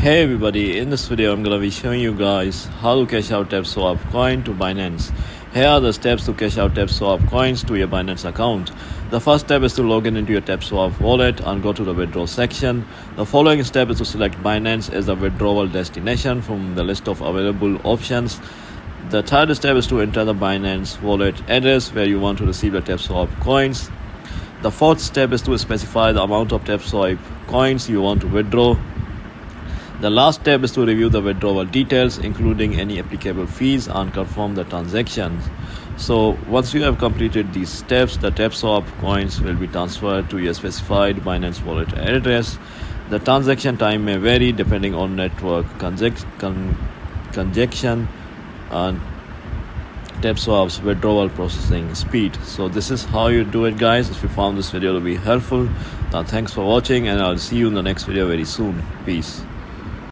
Hey everybody, in this video I'm gonna be showing you guys how to cash out TapSwap coin to Binance. Here are the steps to cash out TapSwap coins to your Binance account. The first step is to log in into your TapSwap wallet and go to the withdrawal section. The following step is to select Binance as the withdrawal destination from the list of available options. The third step is to enter the Binance wallet address where you want to receive the TapSwap coins. The fourth step is to specify the amount of TapSwap coins you want to withdraw. The last step is to review the withdrawal details, including any applicable fees, and confirm the transactions. So once you have completed these steps, the TapSwap coins will be transferred to your specified Binance wallet address. The transaction time may vary depending on network congestion and TapSwap's withdrawal processing speed. So this is how you do it, guys. If you found this video to be helpful, then thanks for watching, and I'll see you in the next video very soon. Peace.